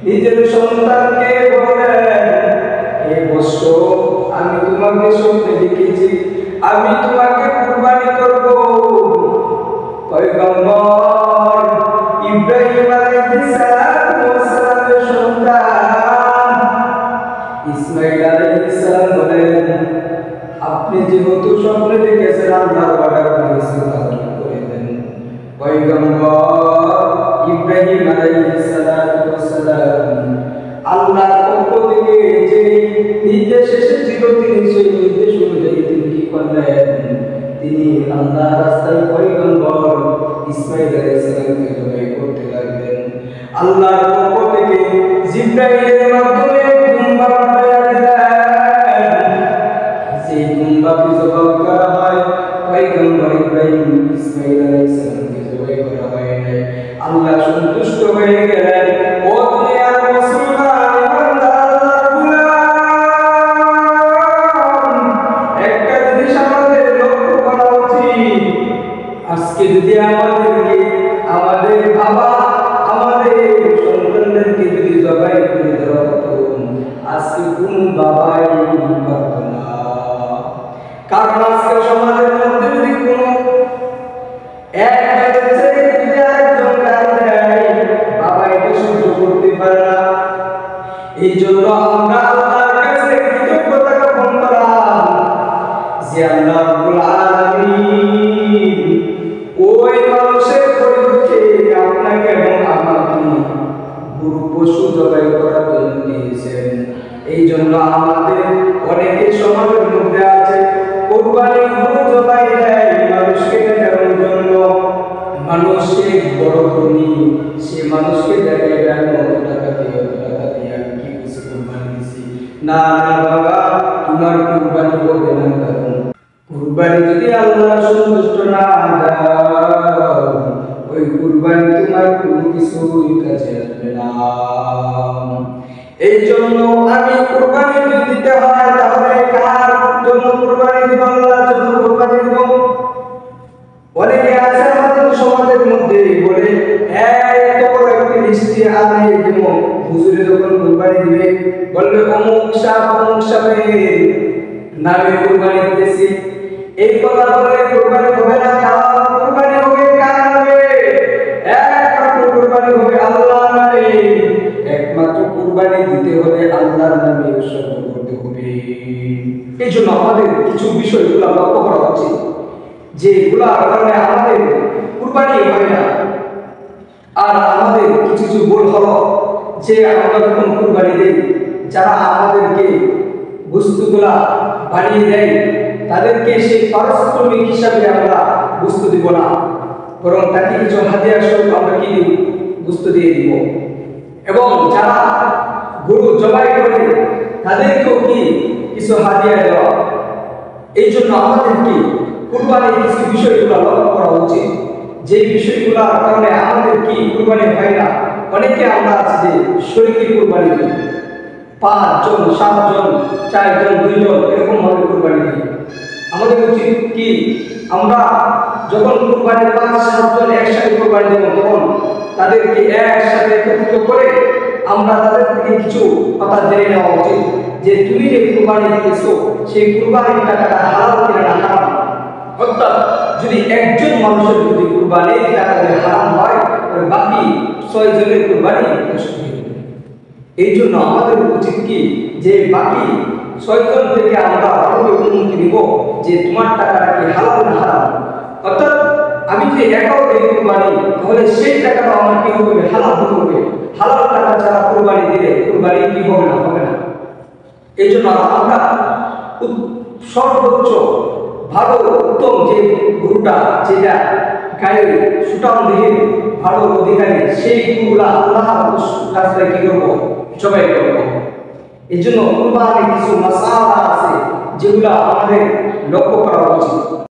নিজের সন্তানকে বলেন, হে বৎস, আমি তোমাকে স্বপ্নে দেখেছি আমি তোমাকে কুরবানি করব। পয়গম্বর ইব্রাহিম আলাইহিস সালামের সন্তান ইসমাঈল আলাইহিস সালাম বলেন, আপনি যেহেতু স্বপ্নে দেখেছেন আল্লাহর অর্ডার করে দেন। পয়গম্বর ইব্রাহিম আলাইহিস সালাম আল্লাহর পক্ষ থেকে যে নির্দেশ এসেছিল তিনি সেই নির্দেশ অনুযায়ী তিনি কি করলেন? তিনি আল্লাহর রাস্তায় পয়গম্বর ইসমাঈল আলাইহিস সালামকে জবাই করতে লাগলেন। আল্লাহর পক্ষ থেকে জিবরাইলের মাধ্যমে দুম্বা পাঠায়া দিলেন। সেই দুম্বাকে জবাই করা হয়, পয়গম্বর ইব্রাহিম ইসমাঈল আলাইহিস সালামকে জবাই করা হয় নাই। আল্লাহ সন্তুষ্ট হয়ে গেলেন। ও দুনিয়ার মুসলমান ইমানদার গোলাম, একটা জিনিস আমাদের লক্ষ্য করা উচিত। আজকে যদি আমাদের বাবা আমাদের সন্তানদেরকে যদি জবাই করে দেওয়া হতো, আজকে কোন বাবাই পারত না। কারণ আজকে সমাজের মধ্যে যদি কোনো এই জন্য আমরা আল্লাহর কাছে কৃতজ্ঞতা জ্ঞাপন করলাম যে আল্লাহ রাব্বুল আলামিন ওই মানুষের পরিবর্তে আপনাকে এবং আমাকে গরু পশু জবাই করার জন্য দিয়েছেন। এই জন্য আমাদের অনেকে সমাজের মধ্যে আছে কুরবানি গরু জবাই দেয় মানুষকে দেখানোর জন্য। মানুষকে বড় ধনী, সে মানুষকে দেখায় টাকা দিয়ে না না বাবা, তোমার কুরবানি হবে না। কারণ কুরবানি যদি আল্লাহ সন্তুষ্ট না দাও, ওই কুরবানি তোমার কোনো কিছুই কাজে আসবে না। এই জন্য আমি কুরবানি যদি দিতে হয় তাহলে কার জন্য কুরবানি দিব? আল্লাহর জন্য কুরবানি দিব। অনেকে আছে আমাদের সমাজের মধ্যে বলে, এত বড় একটি লিস্টি আনে যেমন হুজুরে যখন কুরবানি দিবে বলবে অমুক সাহেবের নামে কুরবানি দিতেছি। এই কথা বলে কুরবানি হবে না। কুরবানি হবে কার নামে? একমাত্র কুরবানি হবে আল্লাহর নামে। একমাত্র কুরবানি দিতে হলে আল্লাহর নামে উৎসর্গ করতে হবে। এই জন্য আমাদের কিছু বিষয়গুলো লক্ষ্য করা উচিত, যেগুলোর কারণে আমাদের কুরবানি হয় না। আর আমাদের কিছু কিছু ভুল হলো যে আমরা যখন কুরবানি দেই, যারা আমাদেরকে বস্তুগুলা বানিয়ে দেয় তাদেরকে সেই পারস্পরিক হিসাবে আমরা বস্তু দিব না, বরং তাকে কিছু হাদিয়া স্বরূপ আমরা কি বস্তু দিয়ে দিব। এবং যারা গরু জবাই করে তাদেরকেও কি কিছু হাদিয়া দেওয়া। এই জন্য আমাদেরকে কুরবানির কিছু বিষয়গুলো লক্ষ্য করা উচিত, যে বিষয়গুলোর কারণে আমাদের কি কুরবানি হয় না। অনেকে আমরা আছি যে শরীকে কুরবানি দিই, 5 জন 7 জন 4 জন 2 জন এরকম ভাবে কুরবানি দিই। আমাদের উচিত কি আমরা যখন কুরবানি 5-7 জন একসাথে কুরবানি দেব, তখন তাদেরকে একসাথে একত্রিত করে আমরা তাদের থেকে কিছু কথা জেনে নেওয়া উচিত যে তুমি যে কুরবানি দিয়েছো সেই কুরবানির টাকাটা হালাল কিনা না হারাম। অর্থাৎ যদি একজন মানুষের যদি কুরবানির টাকা যদি হারাম হয় তবে বাকি 6 জনের কুরবানি নষ্ট হয়ে যাবে। এই জন্য আমাদের উচিত কি যে বাকি 6 জন থেকে আমরা অনুমতি নিব যে তোমার টাকাটা কি হালাল না হারাম। অর্থাৎ আমি যে একাও দেব কুরবানি, তাহলে সেই টাকাটা আমার কি হবে? হালাল হবে। হালাল টাকা ছাড়া কুরবানি দিলে কুরবানি কি হবে না, হবে না। এই জন্য আমরা সর্বোচ্চ ভালো উত্তম যে গরুটা, যেটা গায়ে সুটাম দিয়ে ভালো অধিকারী, সেই গরুগুলা আল্লাহ কাছে কি করবো, জবাই করবো। এই জন্য কুরবানির কিছু মাসালা আছে যেগুলো আমাদের লক্ষ্য করা উচিত।